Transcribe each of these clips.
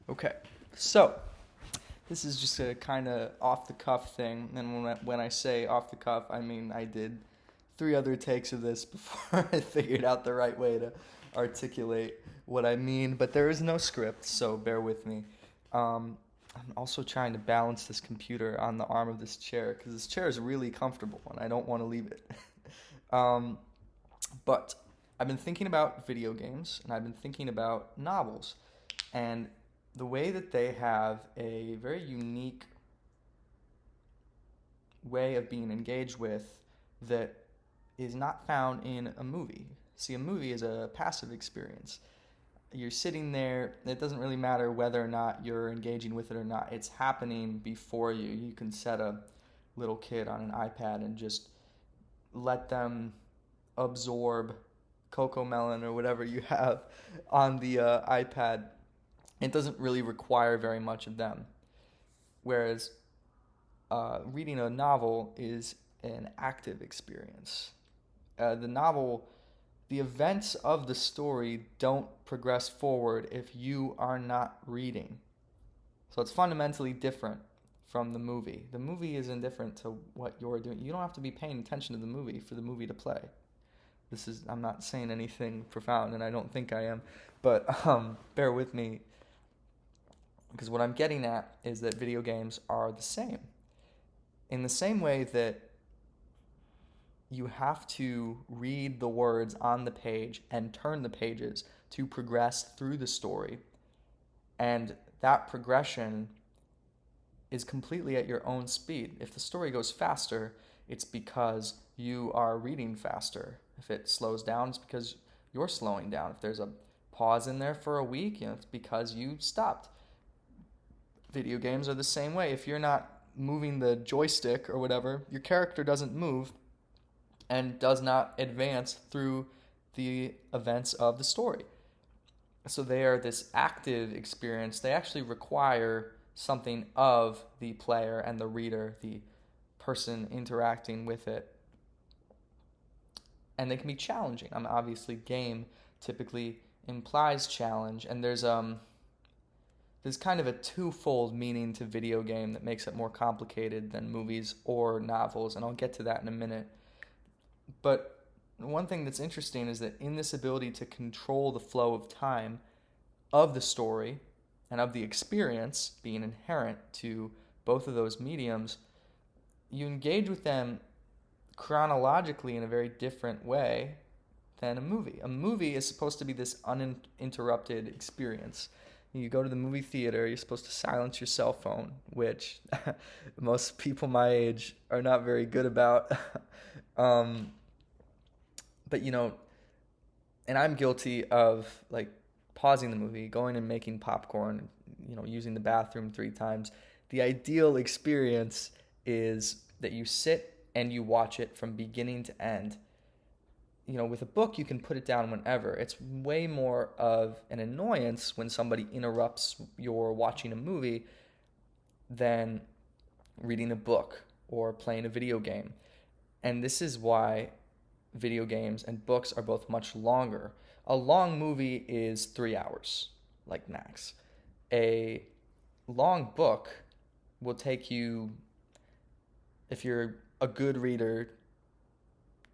Okay, so this is just a kind of off the cuff thing, and when I say off the cuff, I mean I did three other takes of this before I figured out the right way to articulate what I mean. But there is no script, so bear with me. I'm also trying to balance this computer on the arm of this chair because this chair is really comfortable and I don't want to leave it. um, but I've been thinking about video games and I've been thinking about novels and the way that they have a very unique way of being engaged with that is not found in a movie. See, a movie is a passive experience. You're sitting there, it doesn't really matter whether or not you're engaging with it or not. It's happening before you. You can set a little kid on an iPad and just let them absorb Coco Melon or whatever you have on the iPad. It doesn't really require very much of them. Whereas reading a novel is an active experience. The novel, the events of the story don't progress forward if you are not reading. So it's fundamentally different from the movie. The movie is indifferent to what you're doing. You don't have to be paying attention to the movie for the movie to play. I'm not saying anything profound, and I don't think I am, but bear with me because what I'm getting at is that video games are the same. In the same way that you have to read the words on the page and turn the pages to progress through the story, and that progression is completely at your own speed. If the story goes faster, it's because you are reading faster. If it slows down, it's because you're slowing down. If there's a pause in there for a week, it's because you stopped. Video games are the same way. If you're not moving the joystick or whatever, your character doesn't move and does not advance through the events of the story. So they are this active experience. They actually require something of the player and the reader, the person interacting with it. And they can be challenging. Obviously game typically implies challenge, and there's kind of a twofold meaning to video game that makes it more complicated than movies or novels, and I'll get to that in a minute. But one thing that's interesting is that in this ability to control the flow of time of the story and of the experience being inherent to both of those mediums, you engage with them chronologically in a very different way than a movie. A movie is supposed to be this uninterrupted experience. You go to the movie theater, you're supposed to silence your cell phone, which most people my age are not very good about. um, but and I'm guilty of like pausing the movie, going and making popcorn, using the bathroom three times. The ideal experience is that you sit and you watch it from beginning to end. With a book, you can put it down whenever. It's way more of an annoyance when somebody interrupts your watching a movie than reading a book or playing a video game. And this is why video games and books are both much longer. A long movie is 3 hours, like max. A long book will take you, if you're a good reader,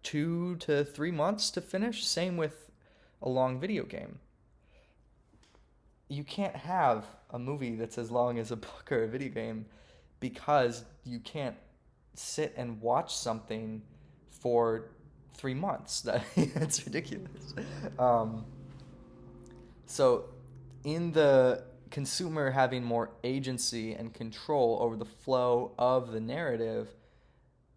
2 to 3 months to finish. Same with a long video game. You can't have a movie that's as long as a book or a video game because you can't sit and watch something for 3 months. That's ridiculous. Um, so, in the consumer having more agency and control over the flow of the narrative,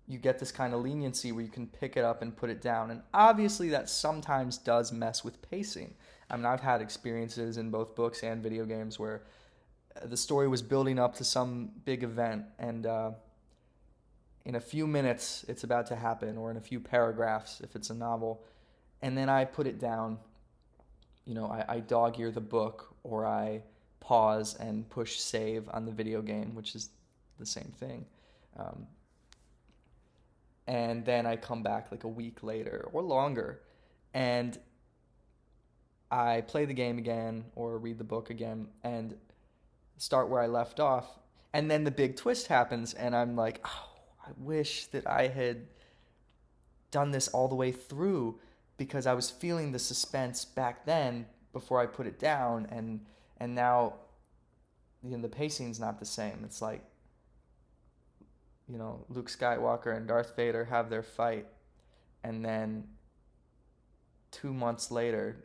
you get this kind of leniency where you can pick it up and put it down. And obviously, that sometimes does mess with pacing. I've had experiences in both books and video games where the story was building up to some big event, and in a few minutes it's about to happen, or in a few paragraphs if it's a novel, and then I put it down. I dog ear the book, or I pause and push save on the video game, which is the same thing. Um, and then I come back like a week later or longer, and I play the game again or read the book again, and start where I left off, and then the big twist happens, and I'm like, oh, I wish that I had done this all the way through because I was feeling the suspense back then before I put it down, and now the pacing's not the same. It's like Luke Skywalker and Darth Vader have their fight, and then 2 months later,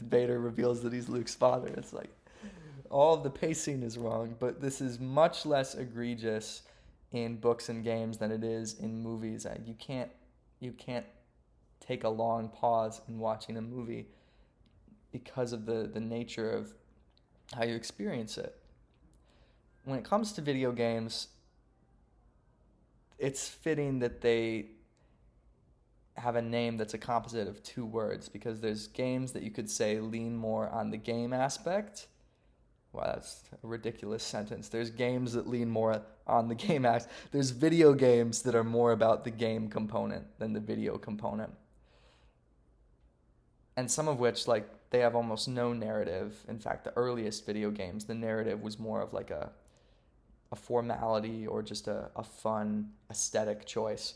Vader reveals that he's Luke's father. It's like all of the pacing is wrong, but this is much less egregious in books and games than it is in movies. You can't take a long pause in watching a movie because of the nature of how you experience it. When it comes to video games, it's fitting that they have a name that's a composite of two words, because there's games that you could say lean more on the game aspect. Wow, that's a ridiculous sentence. There's games that lean more on the game aspect. There's video games that are more about the game component than the video component. And some of which, like, they have almost no narrative. In fact, the earliest video games, the narrative was more of like a formality or just a fun aesthetic choice.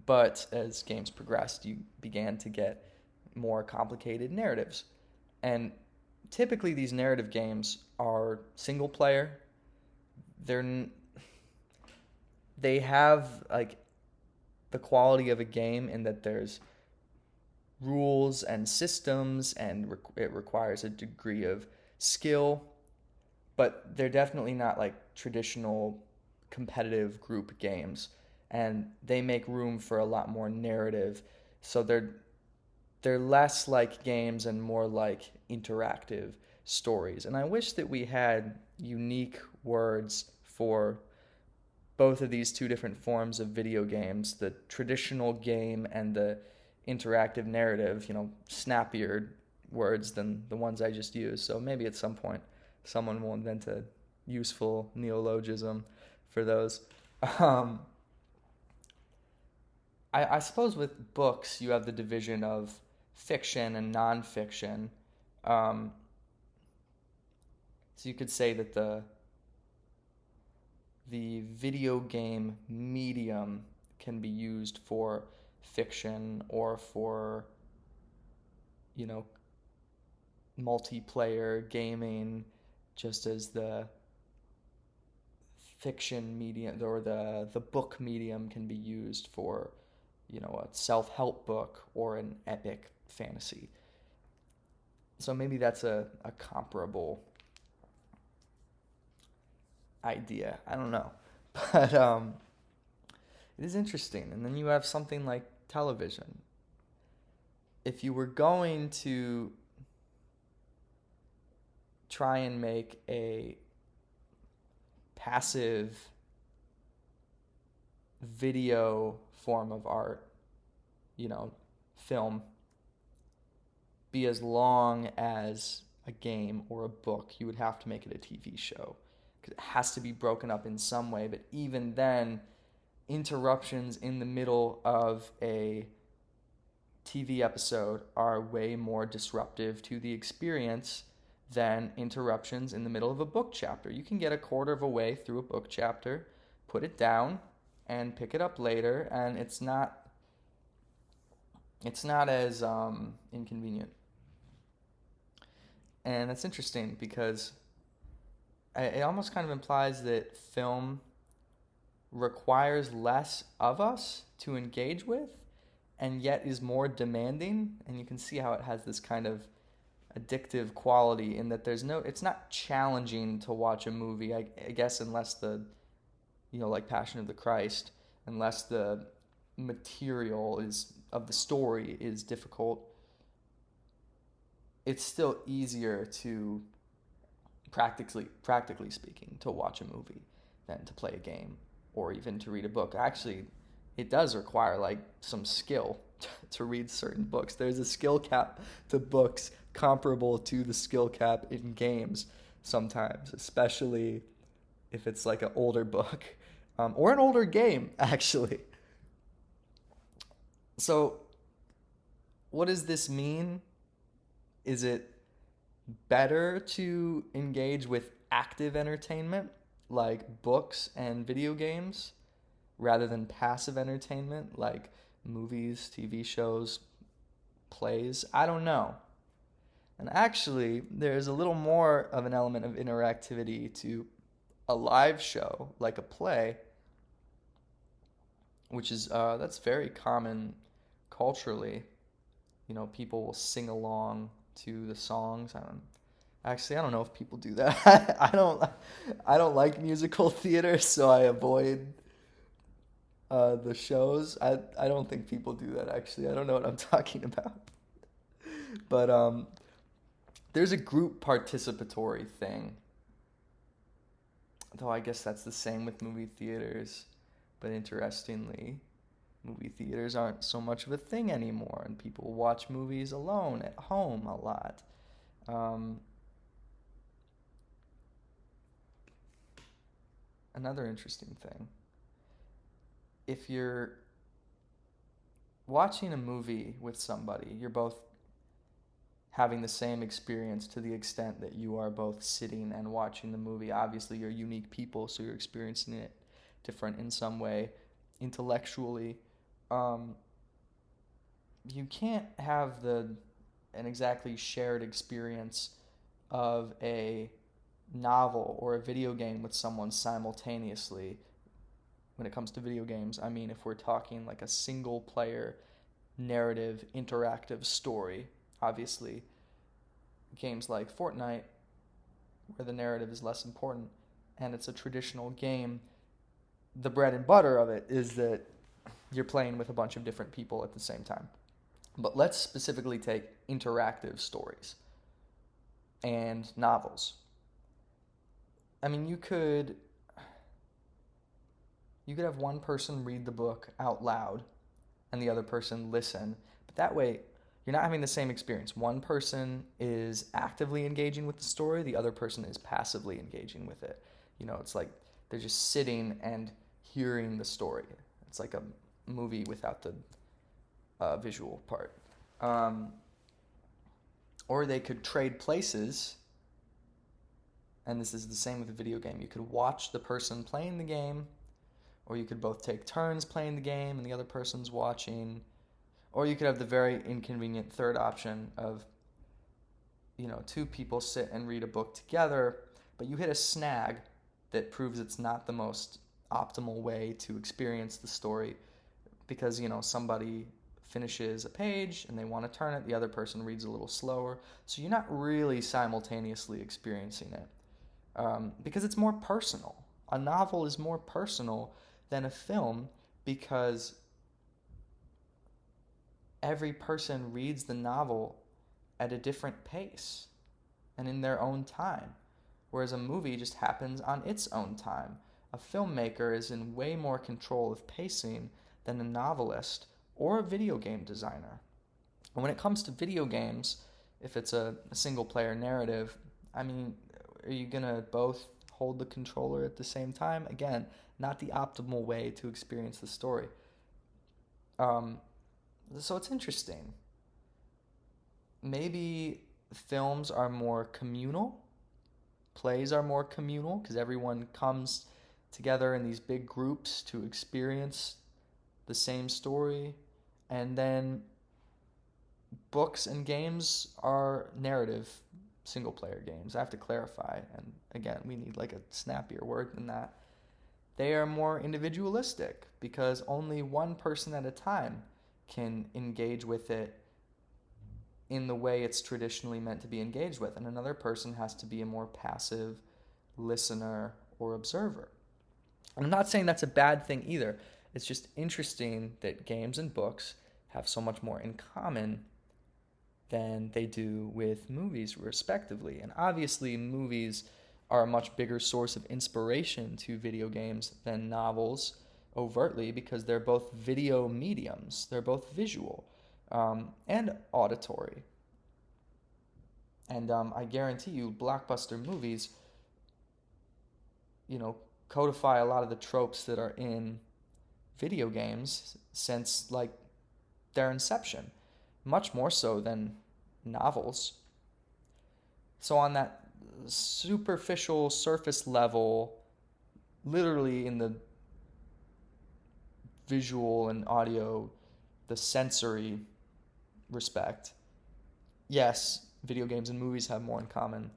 But as games progressed, you began to get more complicated narratives. And typically these narrative games are single player. They have like the quality of a game in that there's rules and systems, and it requires a degree of skill, but they're definitely not like traditional competitive group games, and they make room for a lot more narrative. So they're less like games and more like interactive stories. And I wish that we had unique words for both of these two different forms of video games, the traditional game and the interactive narrative, snappier words than the ones I just used. So maybe at some point someone will invent a useful neologism for those. I suppose with books you have the division of fiction and nonfiction. So you could say that the video game medium can be used for fiction or for multiplayer gaming, just as the fiction medium or the book medium can be used for a self-help book or an epic fantasy. So maybe that's a comparable idea. I don't know. But it is interesting. And then you have something like television. If you were going to try and make a passive video form of art, film, be as long as a game or a book, you would have to make it a TV show, because it has to be broken up in some way. But even then, interruptions in the middle of a TV episode are way more disruptive to the experience than interruptions in the middle of a book chapter. You can get a quarter of a way through a book chapter, put it down, and pick it up later, and it's not as inconvenient. And it's interesting because it almost kind of implies that film requires less of us to engage with, and yet is more demanding. And you can see how it has this kind of addictive quality in that it's not challenging to watch a movie, I guess, unless like Passion of the Christ, unless the material of the story is difficult. It's still easier to, practically speaking, to watch a movie than to play a game or even to read a book. Actually, it does require like some skill to read certain books. There's a skill cap to books comparable to the skill cap in games sometimes, especially if it's like an older book or an older game, actually. So what does this mean? Is it better to engage with active entertainment like books and video games rather than passive entertainment like movies, TV shows, plays. I don't know. And actually, there's a little more of an element of interactivity to a live show like a play, which is that's very common culturally. You know, people will sing along to the songs. I don't know if people do that. I don't like musical theater, so I avoid the shows. I don't think people do that actually. I don't know what I'm talking about. But there's a group participatory thing. Though I guess that's the same with movie theaters. But interestingly, movie theaters aren't so much of a thing anymore, and people watch movies alone at home a lot. Um, Another interesting thing, if you're watching a movie with somebody, you're both having the same experience to the extent that you are both sitting and watching the movie. Obviously, you're unique people, so you're experiencing it different in some way intellectually. Um, you can't have an exactly shared experience of a novel or a video game with someone simultaneously. When it comes to video games, I mean, if we're talking like a single player narrative interactive story, obviously games like Fortnite where the narrative is less important and it's a traditional game, the bread and butter of it is that you're playing with a bunch of different people at the same time. But let's specifically take interactive stories and novels. I mean, you could have one person read the book out loud and the other person listen, but that way you're not having the same experience. One person is actively engaging with the story, the other person is passively engaging with it. You know, it's like they're just sitting and hearing the story. It's like a movie without the visual part. Um, or they could trade places, and this is the same with a video game. You could watch the person playing the game, or you could both take turns playing the game and the other person's watching, or you could have the very inconvenient third option of, you know, two people sit and read a book together, but you hit a snag that proves it's not the most optimal way to experience the story because, you know, somebody finishes a page and they want to turn it, the other person reads a little slower, so you're not really simultaneously experiencing it because it's more personal. A novel is more personal than a film because every person reads the novel at a different pace and in their own time, whereas a movie just happens on its own time. A filmmaker is in way more control of pacing than a novelist or a video game designer. And when it comes to video games, if it's a single player narrative, I mean, are you gonna both hold the controller at the same time? Again, not the optimal way to experience the story. Um, so it's interesting. Maybe films are more communal, plays are more communal because everyone comes together in these big groups to experience the same story, and then books and games are narrative single player games. I have to clarify, and again, we need like a snappier word than that. They are more individualistic because only one person at a time can engage with it in the way it's traditionally meant to be engaged with, and another person has to be a more passive listener or observer. And I'm not saying that's a bad thing either. It's just interesting that games and books have so much more in common than they do with movies, respectively. And obviously, movies are a much bigger source of inspiration to video games than novels overtly because they're both video mediums, they're both visual and auditory. And I guarantee you, blockbuster movies, you know, codify a lot of the tropes that are in video games since like their inception, much more so than novels. So on that superficial surface level, literally in the visual and audio, the sensory respect, yes, video games and movies have more in common,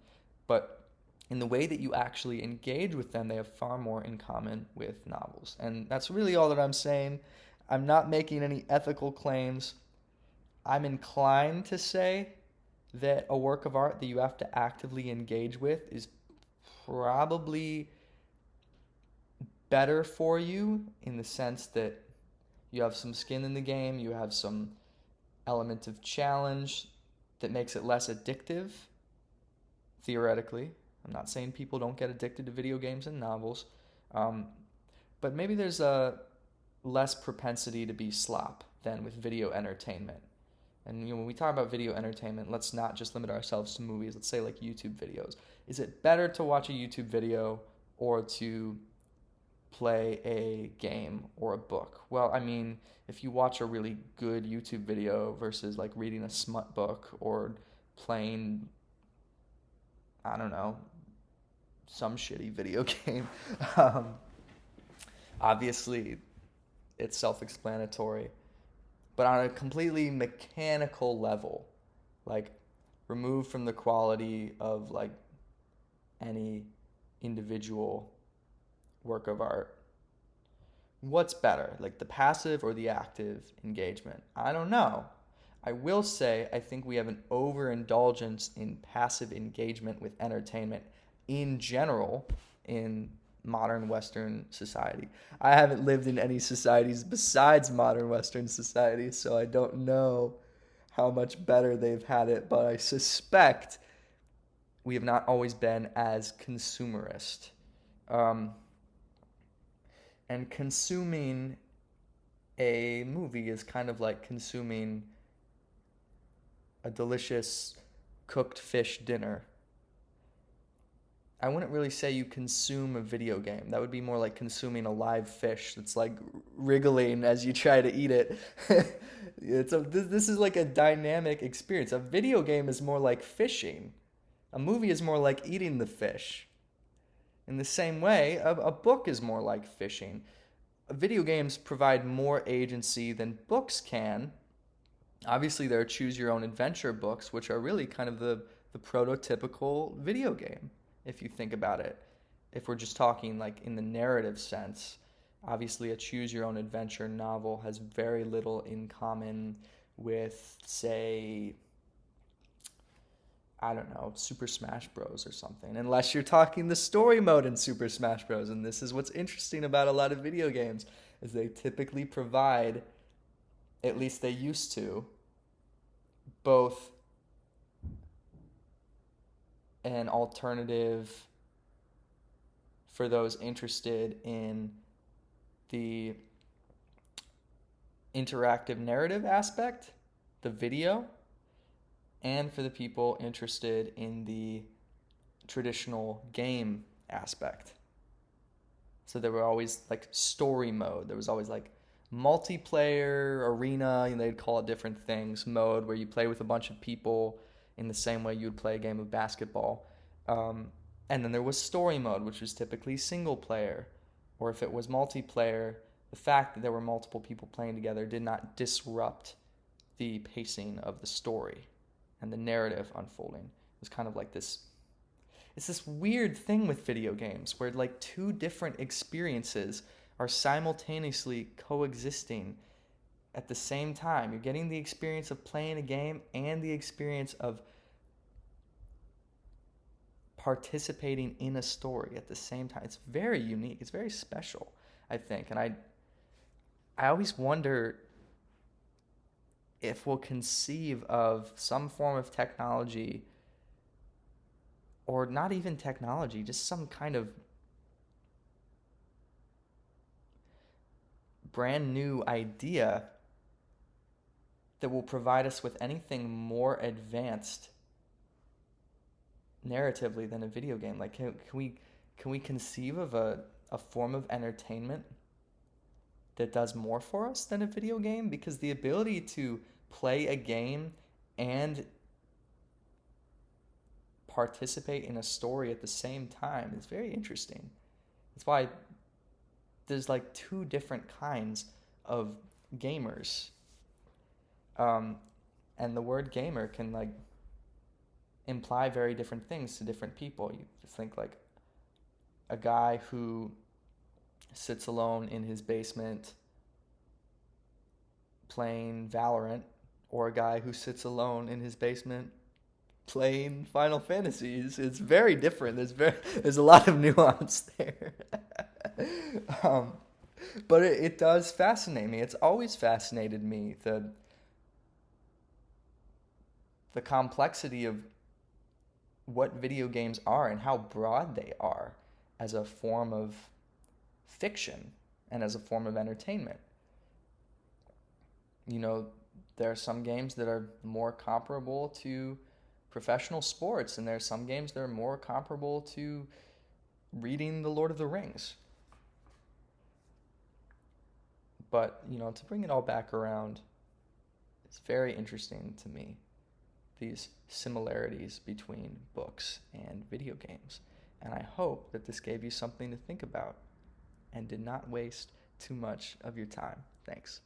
but in the way that you actually engage with them, they have far more in common with novels. And that's really all that I'm saying. I'm not making any ethical claims. I'm inclined to say that a work of art that you have to actively engage with is probably better for you in the sense that you have some skin in the game, you have some element of challenge that makes it less addictive, theoretically. I'm not saying people don't get addicted to video games and novels, um, but maybe there's a less propensity to be slop than with video entertainment. And when we talk about video entertainment, let's not just limit ourselves to movies. Let's say like YouTube videos. Is it better to watch a YouTube video or to play a game or a book? Well, I mean, if you watch a really good YouTube video versus like reading a smut book or playing, I don't know, some shitty video game, um, obviously it's self-explanatory. But on a completely mechanical level, like removed from the quality of like any individual work of art, what's better, like the passive or the active engagement? I don't know. I will say I think we have an overindulgence in passive engagement with entertainment in general in modern Western society. I haven't lived in any societies besides modern Western society, so I don't know how much better they've had it, but I suspect we have not always been as consumerist. And consuming a movie is kind of like consuming a delicious cooked fish dinner. I wouldn't really say you consume a video game. That would be more like consuming a live fish that's like wriggling as you try to eat it. This is like a dynamic experience. A video game is more like fishing. A movie is more like eating the fish. In the same way, a book is more like fishing. Video games provide more agency than books can. Obviously, there are choose your own adventure books, which are really kind of the prototypical video game, if you think about it. If we're just talking like in the narrative sense, obviously a choose your own adventure novel has very little in common with, say, I don't know, Super Smash Bros. Or something, unless you're talking the story mode in Super Smash Bros. And this is what's interesting about a lot of video games, is they typically provide, at least they used to, both an alternative for those interested in the interactive narrative aspect, the video, and for the people interested in the traditional game aspect. So there were always like story mode. There was always like multiplayer, arena, and they'd call it different things, mode, where you play with a bunch of people in the same way you would play a game of basketball. And then there was story mode, which was typically single player. Or if it was multiplayer, the fact that there were multiple people playing together did not disrupt the pacing of the story and the narrative unfolding. It was kind of like this, it's this weird thing with video games where like two different experiences are simultaneously coexisting at the same time. You're getting the experience of playing a game and the experience of participating in a story at the same time. It's very unique. It's very special, I think. And I always wonder if we'll conceive of some form of technology, or not even technology, just some kind of brand new idea that will provide us with anything more advanced narratively than a video game. Like, can we conceive of a form of entertainment that does more for us than a video game? Because the ability to play a game and participate in a story at the same time is very interesting. That's why there's like two different kinds of gamers. Um, and the word gamer can like imply very different things to different people. You think like a guy who sits alone in his basement playing Valorant, or a guy who sits alone in his basement playing Final Fantasies. It's very different. There's a lot of nuance there. um, but it does fascinate me. It's always fascinated me, the complexity of what video games are and how broad they are as a form of fiction and as a form of entertainment. You know, there are some games that are more comparable to professional sports, and there are some games that are more comparable to reading The Lord of the Rings. But, you know, to bring it all back around, it's very interesting to me, these similarities between books and video games. And I hope that this gave you something to think about and did not waste too much of your time. Thanks.